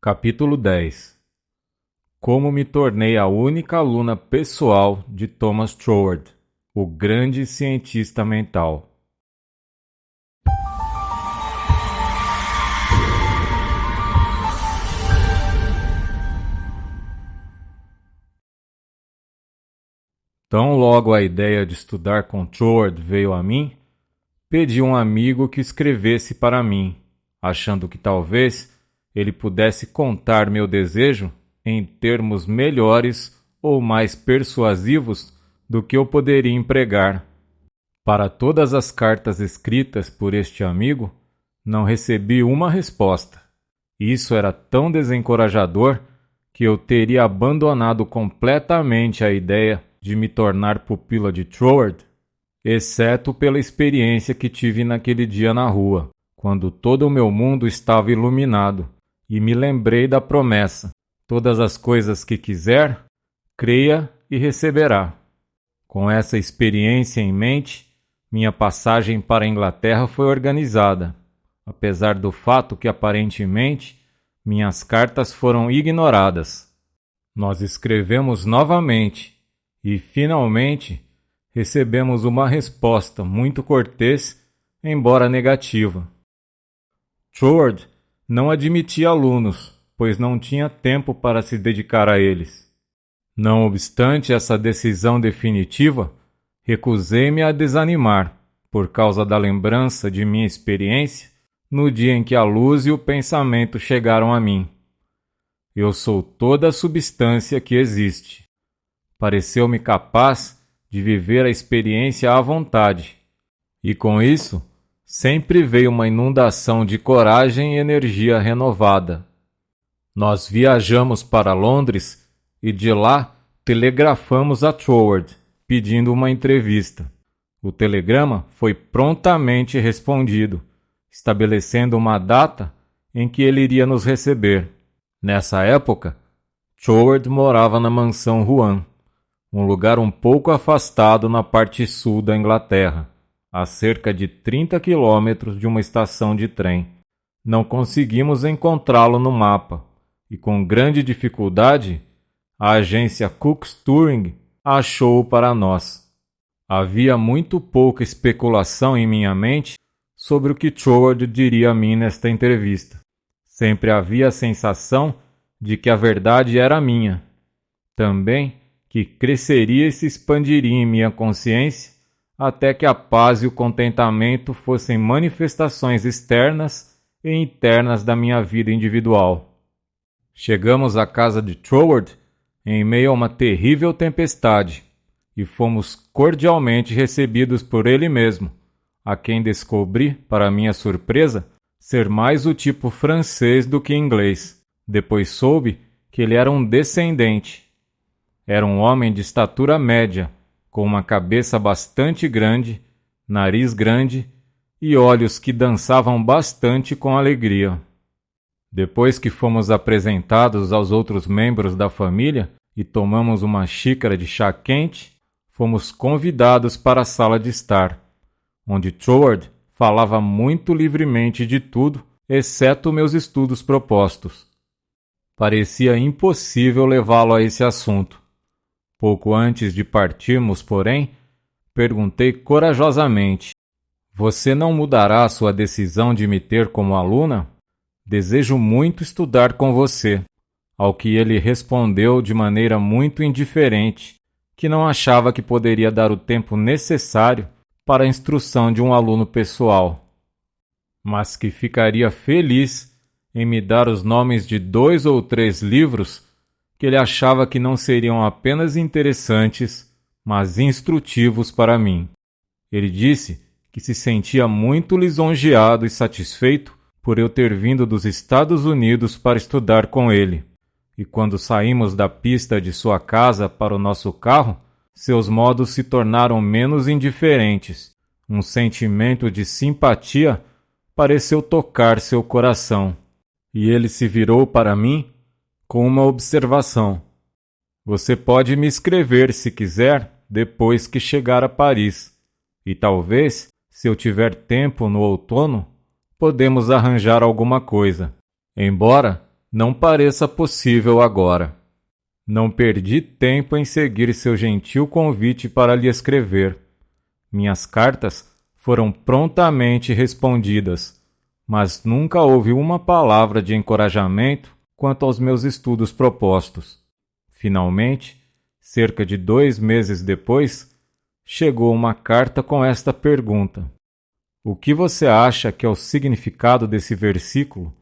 Capítulo 10. Como me tornei a única aluna pessoal de Thomas Troward, o grande cientista mental. Tão logo a ideia de estudar com Troward veio a mim, pedi a um amigo que escrevesse para mim, achando que talvez ele pudesse contar meu desejo em termos melhores ou mais persuasivos do que eu poderia empregar. Para todas as cartas escritas por este amigo, não recebi uma resposta. Isso era tão desencorajador que eu teria abandonado completamente a ideia de me tornar pupila de Troward, exceto pela experiência que tive naquele dia na rua, quando todo o meu mundo estava iluminado, e me lembrei da promessa: todas as coisas que quiser, creia e receberá. Com essa experiência em mente, minha passagem para a Inglaterra foi organizada, apesar do fato que aparentemente minhas cartas foram ignoradas. Nós escrevemos novamente e, finalmente, recebemos uma resposta muito cortês, embora negativa. Troward não admitia alunos, pois não tinha tempo para se dedicar a eles. Não obstante essa decisão definitiva, recusei-me a desanimar, por causa da lembrança de minha experiência no dia em que a luz e o pensamento chegaram a mim. Eu sou toda a substância que existe. Pareceu-me capaz de viver a experiência à vontade, e com isso sempre veio uma inundação de coragem e energia renovada. Nós viajamos para Londres e de lá telegrafamos a Troward, pedindo uma entrevista. O telegrama foi prontamente respondido, estabelecendo uma data em que ele iria nos receber. Nessa época, Troward morava na mansão Ruan, um lugar um pouco afastado na parte sul da Inglaterra, a cerca de 30 quilômetros de uma estação de trem. Não conseguimos encontrá-lo no mapa, e com grande dificuldade, a agência Cook's Touring achou-o para nós. Havia muito pouca especulação em minha mente sobre o que Troward diria a mim nesta entrevista. Sempre havia a sensação de que a verdade era minha. Também que cresceria e se expandiria em minha consciência até que a paz e o contentamento fossem manifestações externas e internas da minha vida individual. Chegamos à casa de Troward em meio a uma terrível tempestade e fomos cordialmente recebidos por ele mesmo, a quem descobri, para minha surpresa, ser mais o tipo francês do que inglês. Depois soube que ele era um descendente. Era um homem de estatura média, com uma cabeça bastante grande, nariz grande e olhos que dançavam bastante com alegria. Depois que fomos apresentados aos outros membros da família e tomamos uma xícara de chá quente, fomos convidados para a sala de estar, onde Troward falava muito livremente de tudo, exceto meus estudos propostos. Parecia impossível levá-lo a esse assunto. Pouco antes de partirmos, porém, perguntei corajosamente: "Você não mudará sua decisão de me ter como aluna? Desejo muito estudar com você." Ao que ele respondeu de maneira muito indiferente, que não achava que poderia dar o tempo necessário para a instrução de um aluno pessoal, mas que ficaria feliz em me dar os nomes de 2 ou 3 livros que ele achava que não seriam apenas interessantes, mas instrutivos para mim. Ele disse que se sentia muito lisonjeado e satisfeito por eu ter vindo dos Estados Unidos para estudar com ele. E quando saímos da pista de sua casa para o nosso carro, seus modos se tornaram menos indiferentes. Um sentimento de simpatia pareceu tocar seu coração. E ele se virou para mim com uma observação: "Você pode me escrever se quiser depois que chegar a Paris, e talvez, se eu tiver tempo no outono, podemos arranjar alguma coisa." Embora não pareça possível agora. Não perdi tempo em seguir seu gentil convite para lhe escrever. Minhas cartas foram prontamente respondidas, mas nunca houve uma palavra de encorajamento quanto aos meus estudos propostos. Finalmente, cerca de 2 meses depois, chegou uma carta com esta pergunta: o que você acha que é o significado desse versículo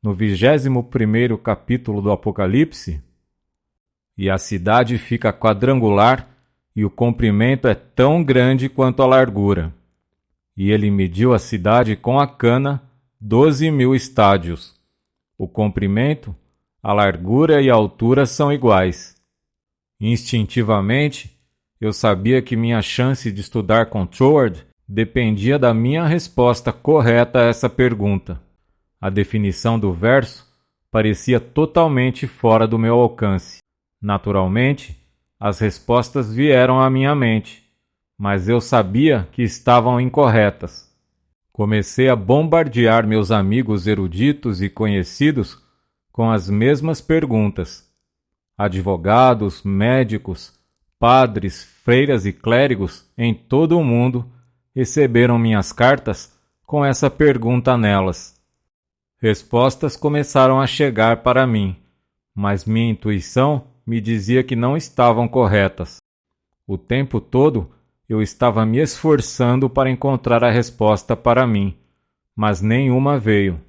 no 21º capítulo do Apocalipse? E a cidade fica quadrangular e o comprimento é tão grande quanto a largura. E ele mediu a cidade com a cana 12.000 estádios. O comprimento, a largura e a altura são iguais. Instintivamente, eu sabia que minha chance de estudar com Troward dependia da minha resposta correta a essa pergunta. A definição do verso parecia totalmente fora do meu alcance. Naturalmente, as respostas vieram à minha mente, mas eu sabia que estavam incorretas. Comecei a bombardear meus amigos eruditos e conhecidos com as mesmas perguntas. Advogados, médicos, padres, freiras e clérigos em todo o mundo receberam minhas cartas com essa pergunta nelas. Respostas começaram a chegar para mim, mas minha intuição me dizia que não estavam corretas. O tempo todo eu estava me esforçando para encontrar a resposta para mim, mas nenhuma veio.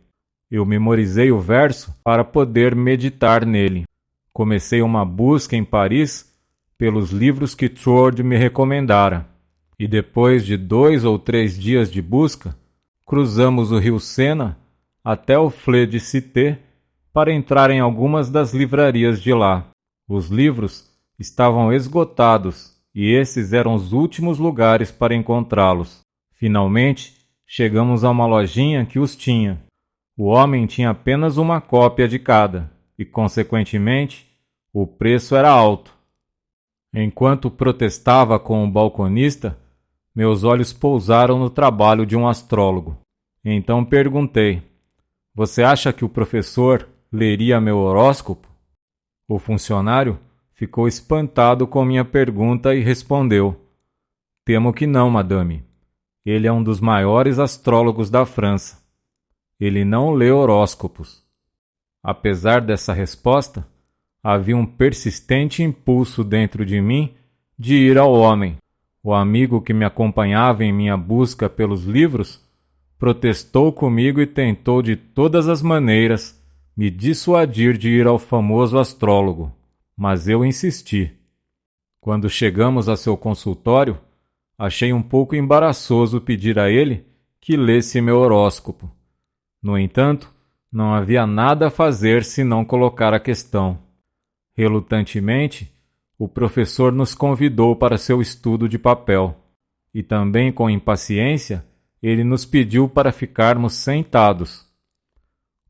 Eu memorizei o verso para poder meditar nele. Comecei uma busca em Paris pelos livros que Troward me recomendara, e depois de 2 ou 3 dias de busca, cruzamos o rio Sena até o Flé de Cité para entrar em algumas das livrarias de lá. Os livros estavam esgotados e esses eram os últimos lugares para encontrá-los. Finalmente, chegamos a uma lojinha que os tinha. O homem tinha apenas uma cópia de cada e, consequentemente, o preço era alto. Enquanto protestava com o balconista, meus olhos pousaram no trabalho de um astrólogo. Então perguntei: você acha que o professor leria meu horóscopo? O funcionário ficou espantado com minha pergunta e respondeu: temo que não, madame. Ele é um dos maiores astrólogos da França. Ele não lê horóscopos. Apesar dessa resposta, havia um persistente impulso dentro de mim de ir ao homem. O amigo que me acompanhava em minha busca pelos livros protestou comigo e tentou de todas as maneiras me dissuadir de ir ao famoso astrólogo, mas eu insisti. Quando chegamos a seu consultório, achei um pouco embaraçoso pedir a ele que lesse meu horóscopo. No entanto, não havia nada a fazer senão colocar a questão. Relutantemente, o professor nos convidou para seu estudo de papel, e também com impaciência, ele nos pediu para ficarmos sentados.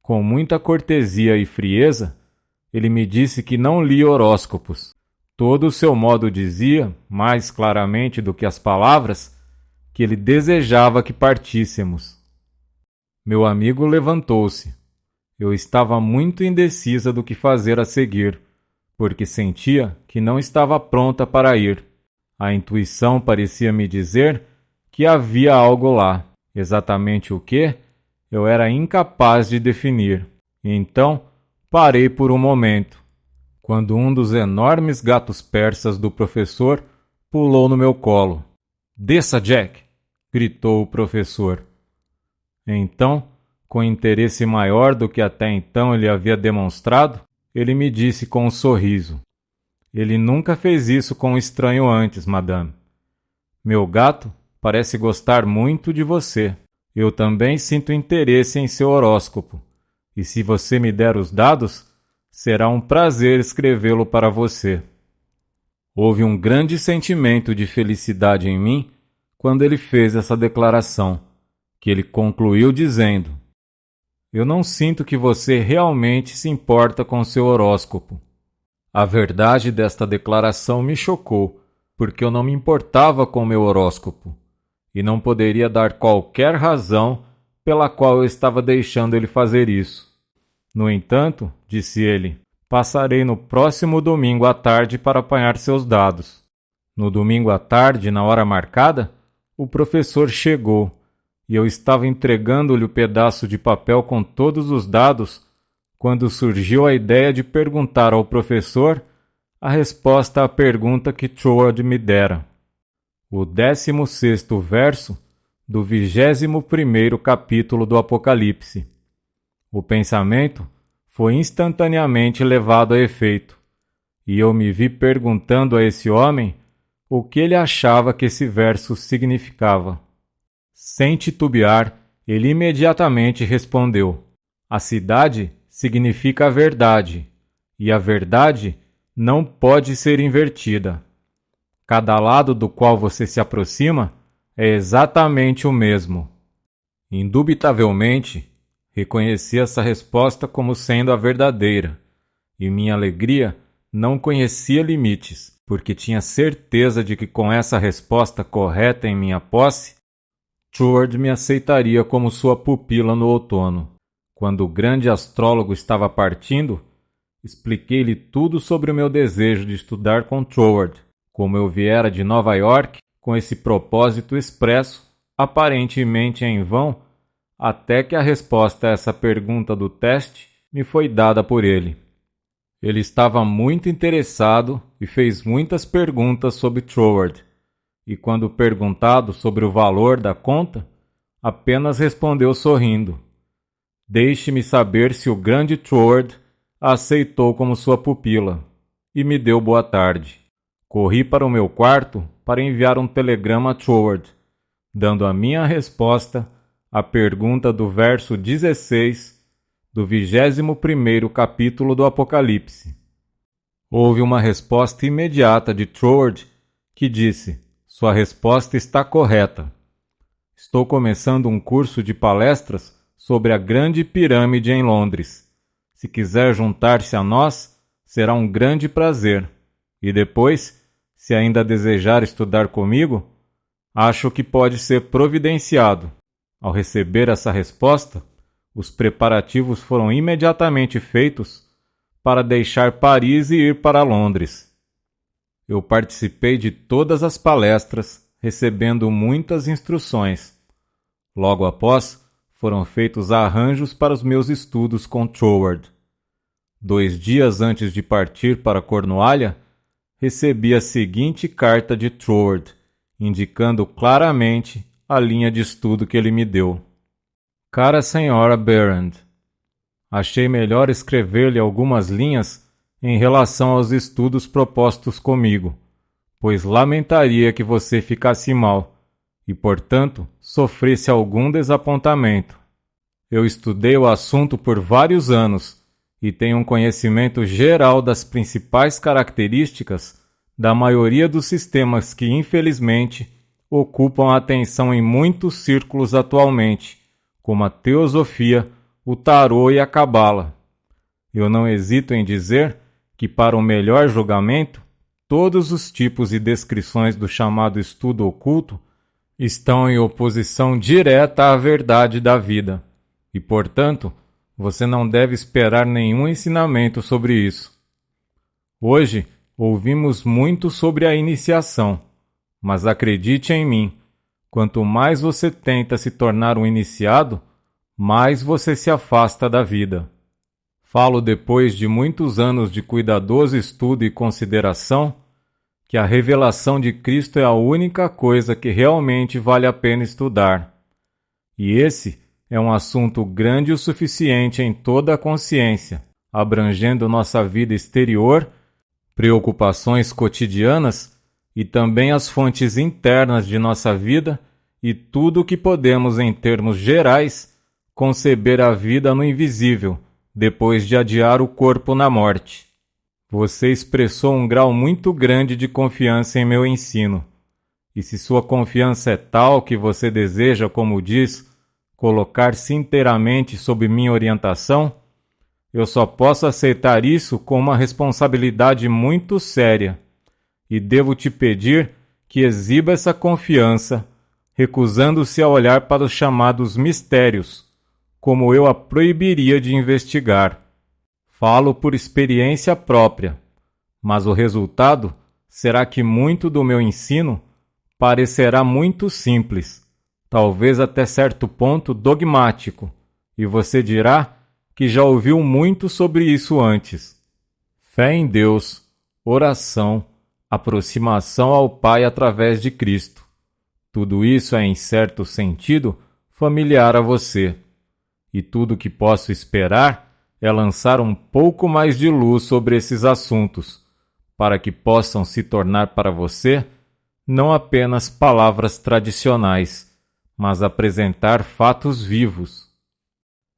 Com muita cortesia e frieza, ele me disse que não lia horóscopos. Todo o seu modo dizia, mais claramente do que as palavras, que ele desejava que partíssemos. Meu amigo levantou-se. Eu estava muito indecisa do que fazer a seguir, porque sentia que não estava pronta para ir. A intuição parecia me dizer que havia algo lá. Exatamente o que, eu era incapaz de definir. Então, parei por um momento, quando um dos enormes gatos persas do professor pulou no meu colo. "Desça, Jack!" gritou o professor. Então, com interesse maior do que até então ele havia demonstrado, ele me disse com um sorriso: "Ele nunca fez isso com um estranho antes, madame. Meu gato parece gostar muito de você. Eu também sinto interesse em seu horóscopo, e se você me der os dados, será um prazer escrevê-lo para você." Houve um grande sentimento de felicidade em mim quando ele fez essa declaração, que ele concluiu dizendo: "Eu não sinto que você realmente se importa com seu horóscopo." A verdade desta declaração me chocou, porque eu não me importava com meu horóscopo, e não poderia dar qualquer razão pela qual eu estava deixando ele fazer isso. No entanto, disse ele, passarei no próximo domingo à tarde para apanhar seus dados. No domingo à tarde, na hora marcada, o professor chegou e eu estava entregando-lhe o pedaço de papel com todos os dados quando surgiu a ideia de perguntar ao professor a resposta à pergunta que Troad me dera. O 16º verso do 21º capítulo do Apocalipse. O pensamento foi instantaneamente levado a efeito, e eu me vi perguntando a esse homem o que ele achava que esse verso significava. Sem titubear, ele imediatamente respondeu: a cidade significa a verdade, e a verdade não pode ser invertida. Cada lado do qual você se aproxima é exatamente o mesmo. Indubitavelmente, reconheci essa resposta como sendo a verdadeira, e minha alegria não conhecia limites, porque tinha certeza de que com essa resposta correta em minha posse, Troad me aceitaria como sua pupila no outono. Quando o grande astrólogo estava partindo, expliquei-lhe tudo sobre o meu desejo de estudar com Troad, como eu viera de Nova York com esse propósito expresso, aparentemente em vão, até que a resposta a essa pergunta do teste me foi dada por ele. Ele estava muito interessado e fez muitas perguntas sobre Troad, e quando perguntado sobre o valor da conta, apenas respondeu sorrindo: deixe-me saber se o grande Troad a aceitou como sua pupila, e me deu boa tarde. Corri para o meu quarto para enviar um telegrama a Troad, dando a minha resposta à pergunta do verso 16 do 21º capítulo do Apocalipse. Houve uma resposta imediata de Troad que disse: sua resposta está correta. Estou começando um curso de palestras sobre a Grande Pirâmide em Londres. Se quiser juntar-se a nós, será um grande prazer. E depois, se ainda desejar estudar comigo, acho que pode ser providenciado. Ao receber essa resposta, os preparativos foram imediatamente feitos para deixar Paris e ir para Londres. Eu participei de todas as palestras, recebendo muitas instruções. Logo após, foram feitos arranjos para os meus estudos com Troad. 2 dias antes de partir para Cornualha, recebi a seguinte carta de Troad, indicando claramente a linha de estudo que ele me deu. Cara Senhora Behrend, achei melhor escrever-lhe algumas linhas em relação aos estudos propostos comigo, pois lamentaria que você ficasse mal e, portanto, sofresse algum desapontamento. Eu estudei o assunto por vários anos e tenho um conhecimento geral das principais características da maioria dos sistemas que, infelizmente, ocupam a atenção em muitos círculos atualmente, como a teosofia, o tarô e a cabala. Eu não hesito em dizer que, para o melhor julgamento, todos os tipos e descrições do chamado estudo oculto estão em oposição direta à verdade da vida, e, portanto, você não deve esperar nenhum ensinamento sobre isso. Hoje, ouvimos muito sobre a iniciação, mas acredite em mim, quanto mais você tenta se tornar um iniciado, mais você se afasta da vida. Falo depois de muitos anos de cuidadoso estudo e consideração que a revelação de Cristo é a única coisa que realmente vale a pena estudar. E esse é um assunto grande o suficiente em toda a consciência, abrangendo nossa vida exterior, preocupações cotidianas e também as fontes internas de nossa vida e tudo o que podemos, em termos gerais, conceber a vida no invisível, depois de adiar o corpo na morte. Você expressou um grau muito grande de confiança em meu ensino. E se sua confiança é tal que você deseja, como diz, colocar-se inteiramente sob minha orientação, eu só posso aceitar isso com uma responsabilidade muito séria. E devo te pedir que exiba essa confiança, recusando-se a olhar para os chamados mistérios, como eu a proibiria de investigar, Falo por experiência própria, mas o resultado será que muito do meu ensino parecerá muito simples, talvez até certo ponto dogmático, e você dirá que já ouviu muito sobre isso antes. Fé em Deus, oração, aproximação ao Pai através de Cristo. Tudo isso é, em certo sentido, familiar a você. E tudo que posso esperar é lançar um pouco mais de luz sobre esses assuntos, para que possam se tornar para você não apenas palavras tradicionais, mas apresentar fatos vivos.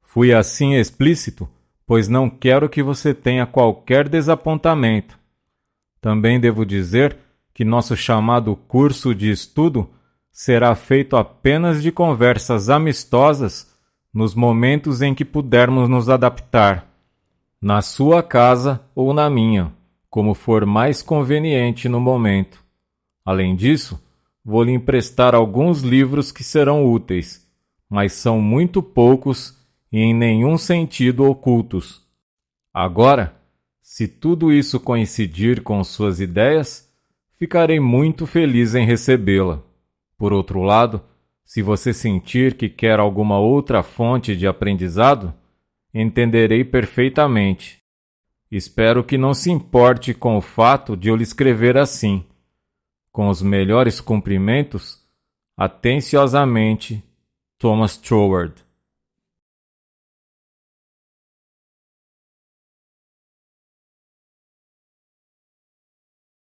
Fui assim explícito, pois não quero que você tenha qualquer desapontamento. Também devo dizer que nosso chamado curso de estudo será feito apenas de conversas amistosas nos momentos em que pudermos nos adaptar, na sua casa ou na minha, como for mais conveniente no momento. Além disso, vou lhe emprestar alguns livros que serão úteis, mas são muito poucos e em nenhum sentido ocultos. Agora, se tudo isso coincidir com suas ideias, ficarei muito feliz em recebê-la. Por outro lado, se você sentir que quer alguma outra fonte de aprendizado, entenderei perfeitamente. Espero que não se importe com o fato de eu lhe escrever assim. Com os melhores cumprimentos, atenciosamente, Thomas Troward.